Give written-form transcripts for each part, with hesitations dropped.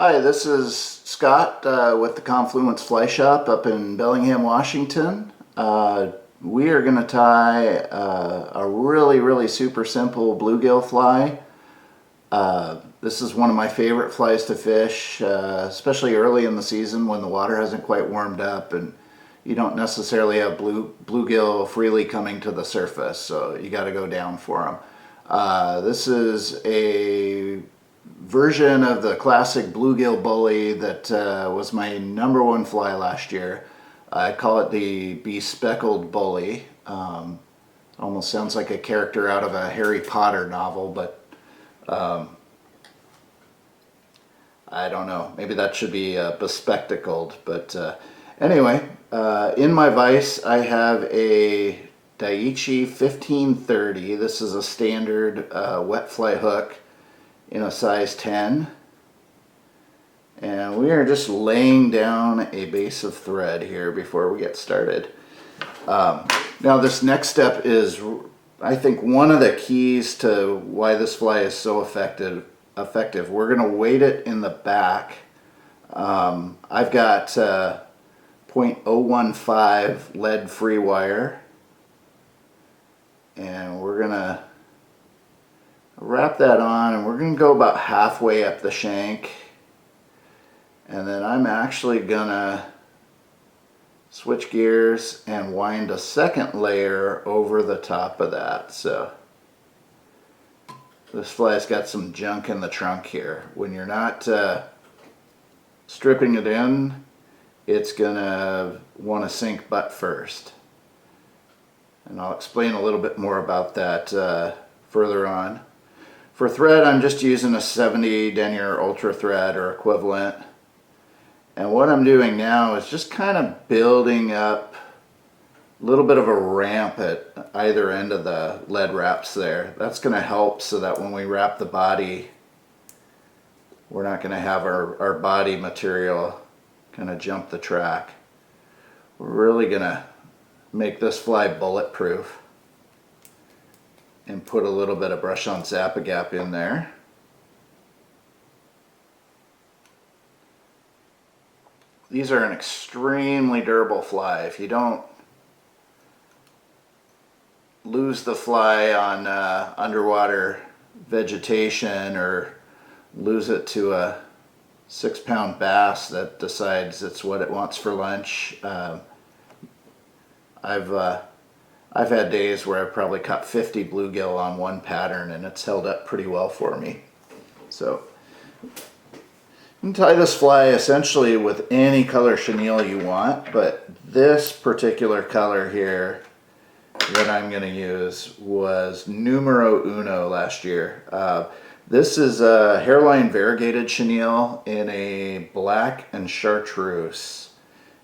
Hi, this is Scott with the Confluence Fly Shop up in Bellingham, Washington. We are going to tie a really super simple bluegill fly. This is one of my favorite flies to fish, especially early in the season when the water hasn't quite warmed up and you don't necessarily have bluegill freely coming to the surface, so you got to go down for them. This is a version of the classic bluegill bully that was my #1 fly last year. I call it the Bespeckled Bully. Almost sounds like a character out of a Harry Potter novel, but I don't know. Maybe that should be bespectacled. But anyway, in my vise I have a Daiichi 1530. This is a standard wet fly hook in a size 10, and we are just laying down a base of thread here before we get started. Now this next step is, I think, one of the keys to why this fly is so effective. We're going to weight it in the back. I've got 0.015 lead free wire, and we're going to wrap that on, and we're going to go about halfway up the shank, and then I'm actually gonna switch gears and wind a second layer over the top of that. So this fly's got some junk in the trunk here. When you're not stripping it in, it's gonna want to sink butt first, and I'll explain a little bit more about that further on. For thread, I'm just using a 70 Denier Ultra thread or equivalent. And what I'm doing now is just kind of building up a little bit of a ramp at either end of the lead wraps there. That's going to help so that when we wrap the body, we're not going to have our body material kind of jump the track. We're really going to make this fly bulletproof and put a little bit of brush on Zap-A-Gap in there. These are an extremely durable fly. If you don't lose the fly on underwater vegetation or lose it to a 6-pound bass that decides it's what it wants for lunch, I've had days where I've probably caught 50 bluegill on one pattern, and it's held up pretty well for me. So you can tie this fly essentially with any color chenille you want, but this particular color here that I'm going to use was numero uno last year. This is a hairline variegated chenille in a black and chartreuse.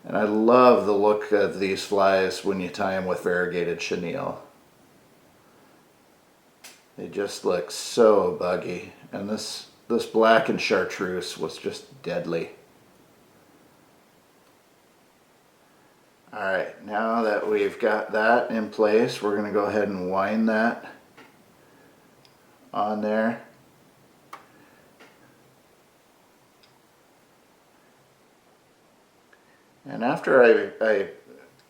And I love the look of these flies when you tie them with variegated chenille. They just look so buggy, and this black and chartreuse was just deadly. Alright, now that we've got that in place, we're going to go ahead and wind that on there. And after I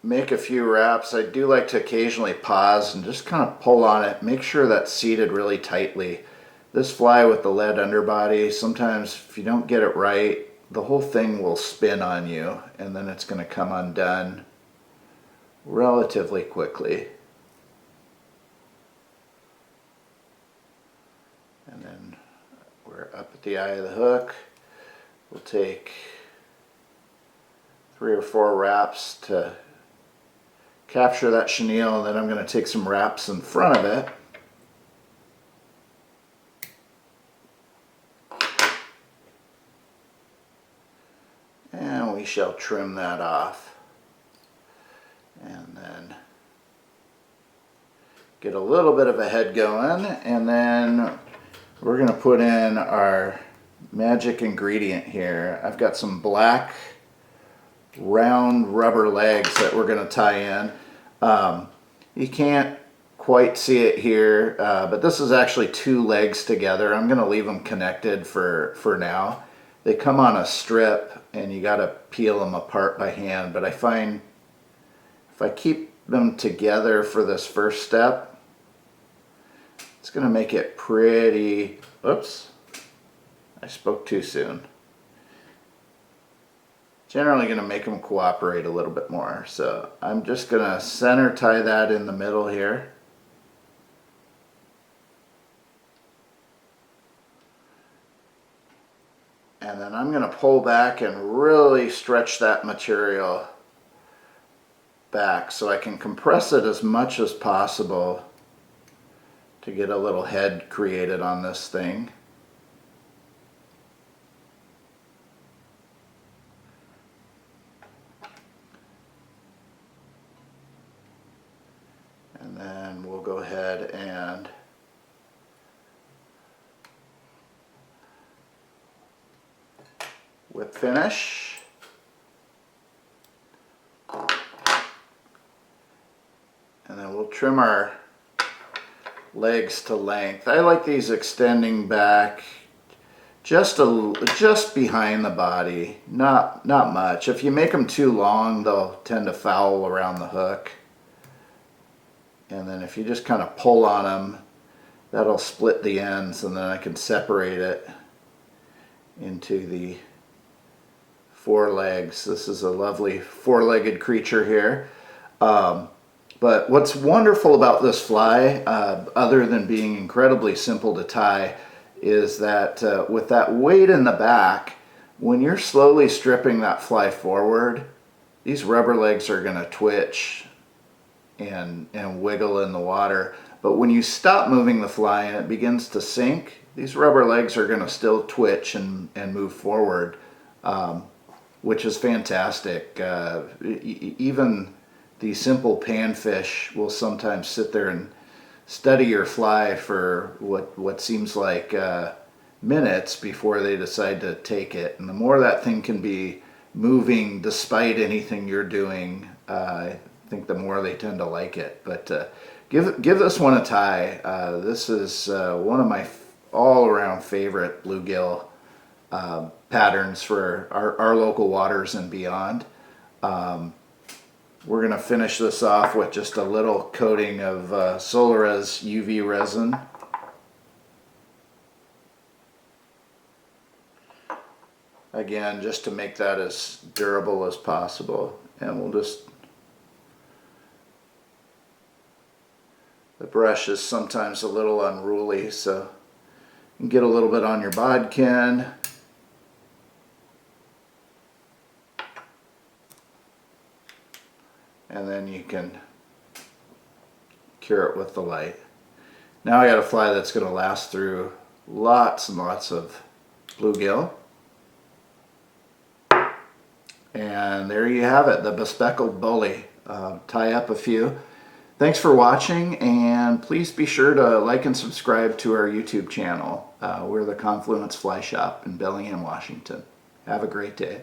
make a few wraps, I do like to occasionally pause and just kind of pull on it, make sure that's seated really tightly. This fly with the lead underbody, sometimes if you don't get it right, the whole thing will spin on you, and then it's going to come undone relatively quickly. And then we're up at the eye of the hook. We'll take 3 or 4 wraps to capture that chenille, and then I'm going to take some wraps in front of it. And we shall trim that off. And then get a little bit of a head going, and then we're going to put in our magic ingredient here. I've got some black round rubber legs that we're going to tie in. You can't quite see it here, but this is actually 2 legs together. I'm going to leave them connected for now. they come on a strip and you got to peel them apart by hand, but I find if I keep them together for this first step, it's going to make it pretty, oops, I spoke too soon. Generally going to make them cooperate a little bit more. So I'm just going to center tie that in the middle here. And then I'm going to pull back and really stretch that material back so I can compress it as much as possible to get a little head created on this thing. And then we'll go ahead and whip finish. And then we'll trim our legs to length. I like these extending back just behind the body, not much. If you make them too long, they'll tend to foul around the hook. And then if you just kind of pull on them, that'll split the ends, and then I can separate it into the forelegs. This is a lovely four-legged creature here. But what's wonderful about this fly, other than being incredibly simple to tie, is that with that weight in the back, when you're slowly stripping that fly forward, these rubber legs are going to twitch and wiggle in the water. But when you stop moving the fly and it begins to sink, these rubber legs are going to still twitch and move forward, which is fantastic. Even the simple panfish will sometimes sit there and study your fly for what seems like minutes before they decide to take it. And the more that thing can be moving despite anything you're doing, I think the more they tend to like it. But give this one a tie. This is one of my all-around favorite bluegill patterns for our local waters and beyond. We're going to finish this off with just a little coating of Solares UV resin. Again, just to make that as durable as possible. And we'll just, the brush is sometimes a little unruly, so you can get a little bit on your bodkin. And then you can cure it with the light. Now I got a fly that's going to last through lots and lots of bluegill. And there you have it, the Bespeckled Bully. Tie up a few. Thanks for watching, and please be sure to like and subscribe to our YouTube channel. We're the Confluence Fly Shop in Bellingham, Washington. Have a great day.